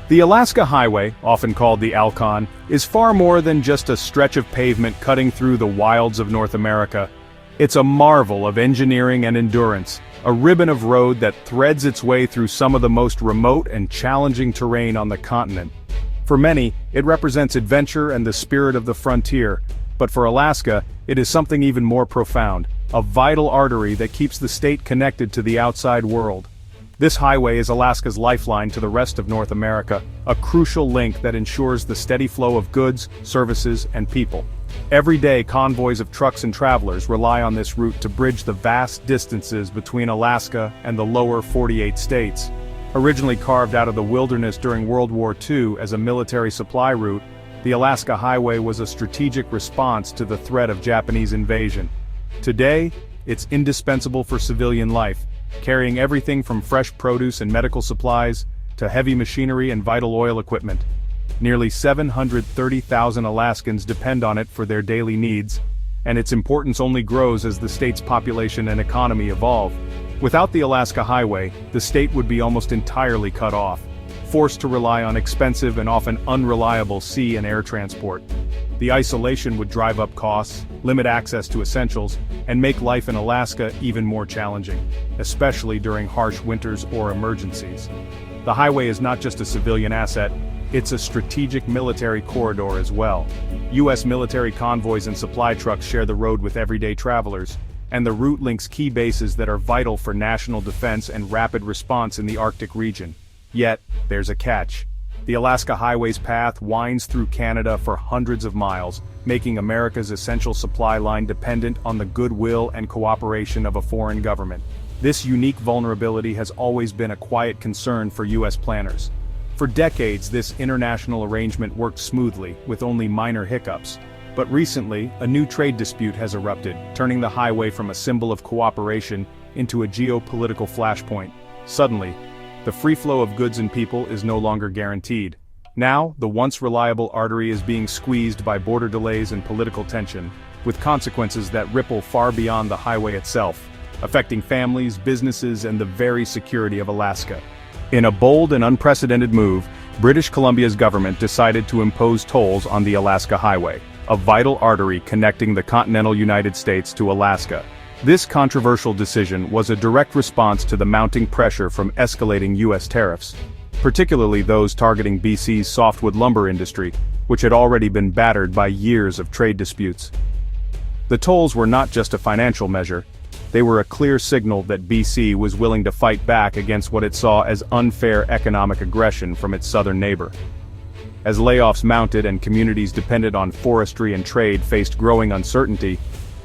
The Alaska Highway, often called the Alcon, is far more than just a stretch of pavement cutting through the wilds of North America. It's a marvel of engineering and endurance, a ribbon of road that threads its way through some of the most remote and challenging terrain on the continent. For many, it represents adventure and the spirit of the frontier, but for Alaska, it is something even more profound, a vital artery that keeps the state connected to the outside world. This highway is Alaska's lifeline to the rest of North America, a crucial link that ensures the steady flow of goods, services, and people. Every day, convoys of trucks and travelers rely on this route to bridge the vast distances between Alaska and the lower 48 states. Originally carved out of the wilderness during World War II as a military supply route, the Alaska Highway was a strategic response to the threat of Japanese invasion. Today, it's indispensable for civilian life, carrying everything from fresh produce and medical supplies to heavy machinery and vital oil equipment. Nearly 730,000 Alaskans depend on it for their daily needs, and its importance only grows as the state's population and economy evolve. Without the Alaska Highway, the state would be almost entirely cut off, forced to rely on expensive and often unreliable sea and air transport. The isolation would drive up costs, limit access to essentials, and make life in Alaska even more challenging, especially during harsh winters or emergencies. The highway is not just a civilian asset, it's a strategic military corridor as well. U.S. military convoys and supply trucks share the road with everyday travelers, and the route links key bases that are vital for national defense and rapid response in the Arctic region. Yet, there's a catch. The Alaska Highway's path winds through Canada for hundreds of miles, making America's essential supply line dependent on the goodwill and cooperation of a foreign government. This unique vulnerability has always been a quiet concern for U.S. planners. For decades, this international arrangement worked smoothly, with only minor hiccups. But recently, a new trade dispute has erupted, turning the highway from a symbol of cooperation into a geopolitical flashpoint. Suddenly, the free flow of goods and people is no longer guaranteed. Now, the once reliable artery is being squeezed by border delays and political tension, with consequences that ripple far beyond the highway itself, affecting families, businesses, and the very security of Alaska. In a bold and unprecedented move, British Columbia's government decided to impose tolls on the Alaska Highway, a vital artery connecting the continental United States to Alaska. This controversial decision was a direct response to the mounting pressure from escalating U.S. tariffs, particularly those targeting BC's softwood lumber industry, which had already been battered by years of trade disputes. The tolls were not just a financial measure, they were a clear signal that BC was willing to fight back against what it saw as unfair economic aggression from its southern neighbor. As layoffs mounted and communities dependent on forestry and trade faced growing uncertainty,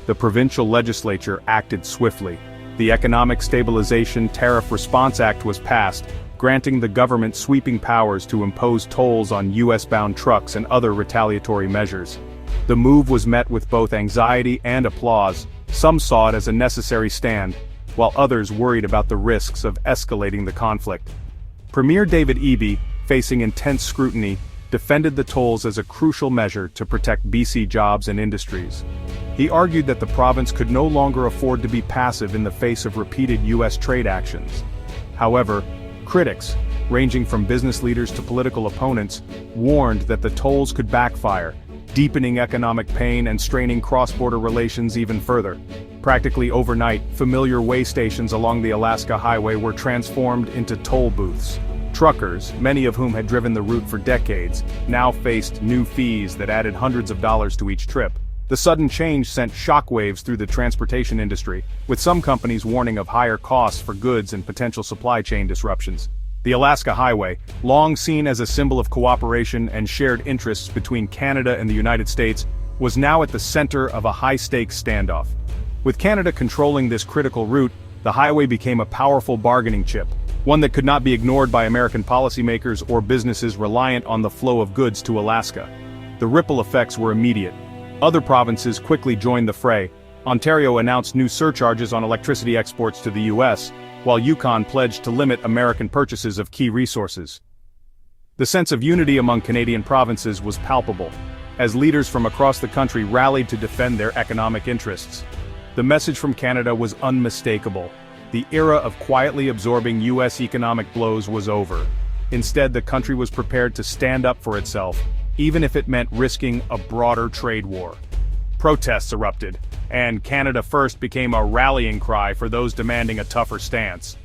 the provincial legislature acted swiftly. The Economic Stabilization Tariff Response Act was passed, granting the government sweeping powers to impose tolls on U.S.-bound trucks and other retaliatory measures. The move was met with both anxiety and applause. Some saw it as a necessary stand, while others worried about the risks of escalating the conflict. Premier David Eby, facing intense scrutiny, defended the tolls as a crucial measure to protect BC jobs and industries. He argued that the province could no longer afford to be passive in the face of repeated U.S. trade actions. However, critics, ranging from business leaders to political opponents, warned that the tolls could backfire, deepening economic pain and straining cross-border relations even further. Practically overnight, familiar way stations along the Alaska Highway were transformed into toll booths. Truckers, many of whom had driven the route for decades, now faced new fees that added hundreds of dollars to each trip. The sudden change sent shockwaves through the transportation industry, with some companies warning of higher costs for goods and potential supply chain disruptions. The Alaska Highway, long seen as a symbol of cooperation and shared interests between Canada and the United States, was now at the center of a high-stakes standoff. With Canada controlling this critical route, the highway became a powerful bargaining chip, one that could not be ignored by American policymakers or businesses reliant on the flow of goods to Alaska. The ripple effects were immediate. Other provinces quickly joined the fray. Ontario announced new surcharges on electricity exports to the U.S., while Yukon pledged to limit American purchases of key resources. The sense of unity among Canadian provinces was palpable, as leaders from across the country rallied to defend their economic interests. The message from Canada was unmistakable. The era of quietly absorbing U.S. economic blows was over. Instead, the country was prepared to stand up for itself, even if it meant risking a broader trade war. Protests erupted, and Canada First became a rallying cry for those demanding a tougher stance.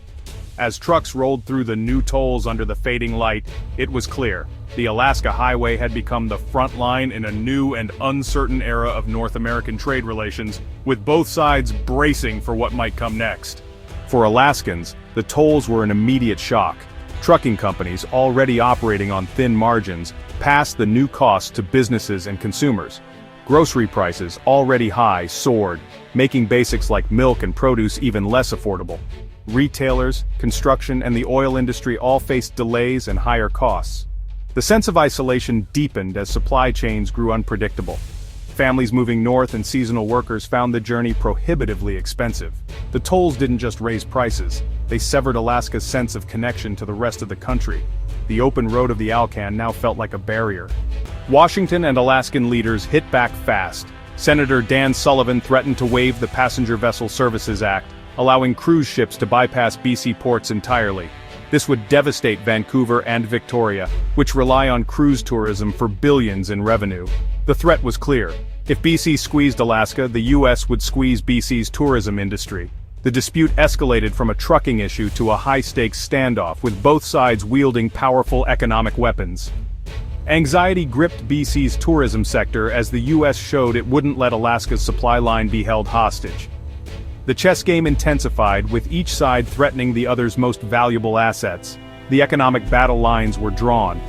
As trucks rolled through the new tolls under the fading light, it was clear. The Alaska Highway had become the front line in a new and uncertain era of North American trade relations, with both sides bracing for what might come next. For Alaskans, the tolls were an immediate shock. Trucking companies, already operating on thin margins, passed the new costs to businesses and consumers. Grocery prices, already high, soared, making basics like milk and produce even less affordable. Retailers, construction, and the oil industry all faced delays and higher costs. The sense of isolation deepened as supply chains grew unpredictable. Families moving north and seasonal workers found the journey prohibitively expensive. The tolls didn't just raise prices, they severed Alaska's sense of connection to the rest of the country. The open road of the Alcan now felt like a barrier. Washington and Alaskan leaders hit back fast. Senator Dan Sullivan threatened to waive the Passenger Vessel Services Act, allowing cruise ships to bypass BC ports entirely. This would devastate Vancouver and Victoria, which rely on cruise tourism for billions in revenue. The threat was clear. If BC squeezed Alaska, the US would squeeze BC's tourism industry. The dispute escalated from a trucking issue to a high-stakes standoff, with both sides wielding powerful economic weapons. Anxiety gripped BC's tourism sector as the US showed it wouldn't let Alaska's supply line be held hostage. The chess game intensified, with each side threatening the other's most valuable assets. The economic battle lines were drawn.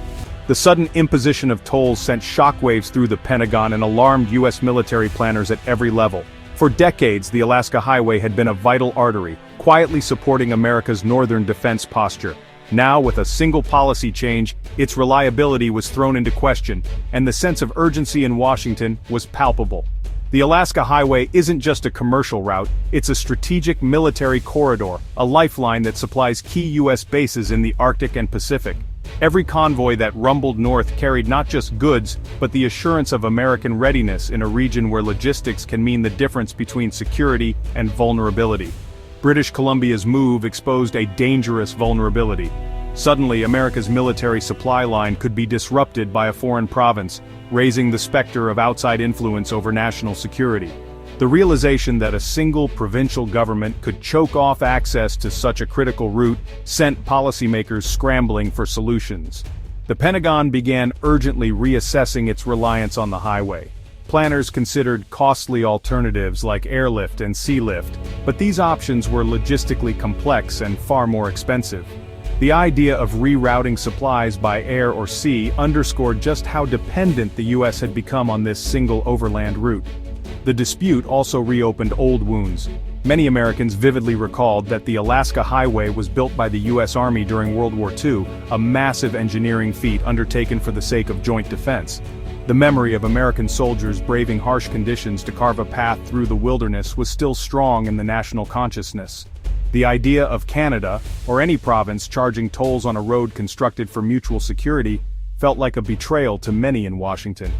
The sudden imposition of tolls sent shockwaves through the Pentagon and alarmed US military planners at every level. For decades, the Alaska Highway had been a vital artery, quietly supporting America's northern defense posture. Now, with a single policy change, its reliability was thrown into question, and the sense of urgency in Washington was palpable. The Alaska Highway isn't just a commercial route, it's a strategic military corridor, a lifeline that supplies key US bases in the Arctic and Pacific. Every convoy that rumbled north carried not just goods, but the assurance of American readiness in a region where logistics can mean the difference between security and vulnerability. British Columbia's move exposed a dangerous vulnerability. Suddenly, America's military supply line could be disrupted by a foreign province, raising the specter of outside influence over national security. The realization that a single provincial government could choke off access to such a critical route sent policymakers scrambling for solutions. The Pentagon began urgently reassessing its reliance on the highway. Planners considered costly alternatives like airlift and sea lift, but these options were logistically complex and far more expensive. The idea of rerouting supplies by air or sea underscored just how dependent the US had become on this single overland route. The dispute also reopened old wounds. Many Americans vividly recalled that the Alaska Highway was built by the US Army during World War II, a massive engineering feat undertaken for the sake of joint defense. The memory of American soldiers braving harsh conditions to carve a path through the wilderness was still strong in the national consciousness. The idea of Canada, or any province charging tolls on a road constructed for mutual security, felt like a betrayal to many in Washington.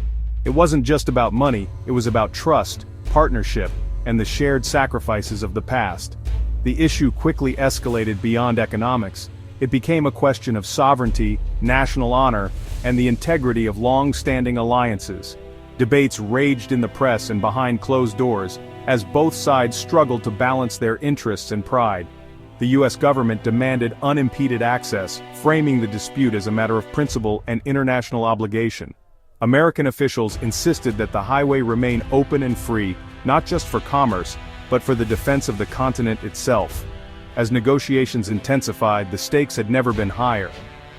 It wasn't just about money, it was about trust, partnership, and the shared sacrifices of the past. The issue quickly escalated beyond economics. It became a question of sovereignty, national honor, and the integrity of long-standing alliances. Debates raged in the press and behind closed doors, as both sides struggled to balance their interests and pride. The US government demanded unimpeded access, framing the dispute as a matter of principle and international obligation. American officials insisted that the highway remain open and free, not just for commerce, but for the defense of the continent itself. As negotiations intensified, the stakes had never been higher.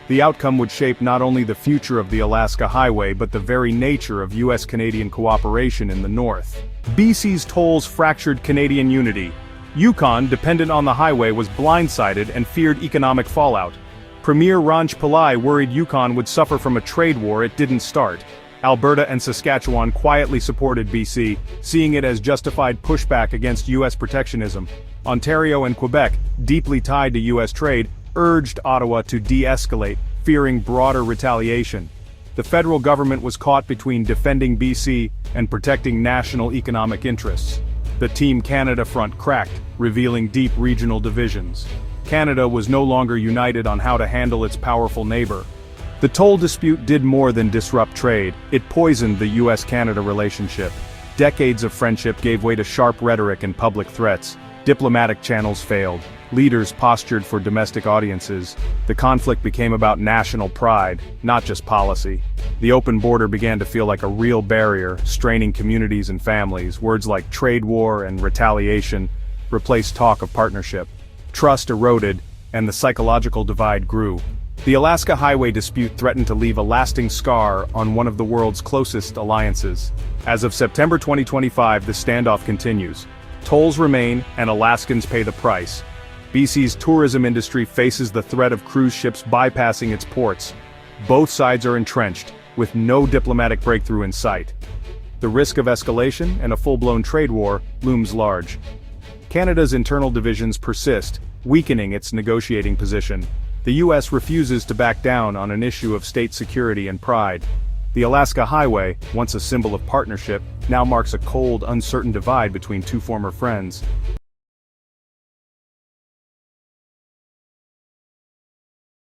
The outcome would shape not only the future of the Alaska Highway but the very nature of US-Canadian cooperation in the north. BC's tolls fractured Canadian unity. Yukon, dependent on the highway, was blindsided and feared economic fallout. Premier Ranj Pillai worried Yukon would suffer from a trade war it didn't start. Alberta and Saskatchewan quietly supported BC, seeing it as justified pushback against US protectionism. Ontario and Quebec, deeply tied to US trade, urged Ottawa to de-escalate, fearing broader retaliation. The federal government was caught between defending BC and protecting national economic interests. The Team Canada front cracked, revealing deep regional divisions. Canada was no longer united on how to handle its powerful neighbor. The toll dispute did more than disrupt trade, it poisoned the US-Canada relationship. Decades of friendship gave way to sharp rhetoric and public threats. Diplomatic channels failed. Leaders postured for domestic audiences. The conflict became about national pride, not just policy. The open border began to feel like a real barrier, straining communities and families. Words like trade war and retaliation replaced talk of partnership. Trust eroded, and the psychological divide grew. The Alaska Highway dispute threatened to leave a lasting scar on one of the world's closest alliances. As of September 2025, the standoff continues. Tolls remain, and Alaskans pay the price. BC's tourism industry faces the threat of cruise ships bypassing its ports. Both sides are entrenched, with no diplomatic breakthrough in sight. The risk of escalation and a full-blown trade war looms large. Canada's internal divisions persist, weakening its negotiating position. The US refuses to back down on an issue of state security and pride. The Alaska Highway, once a symbol of partnership, now marks a cold, uncertain divide between two former friends.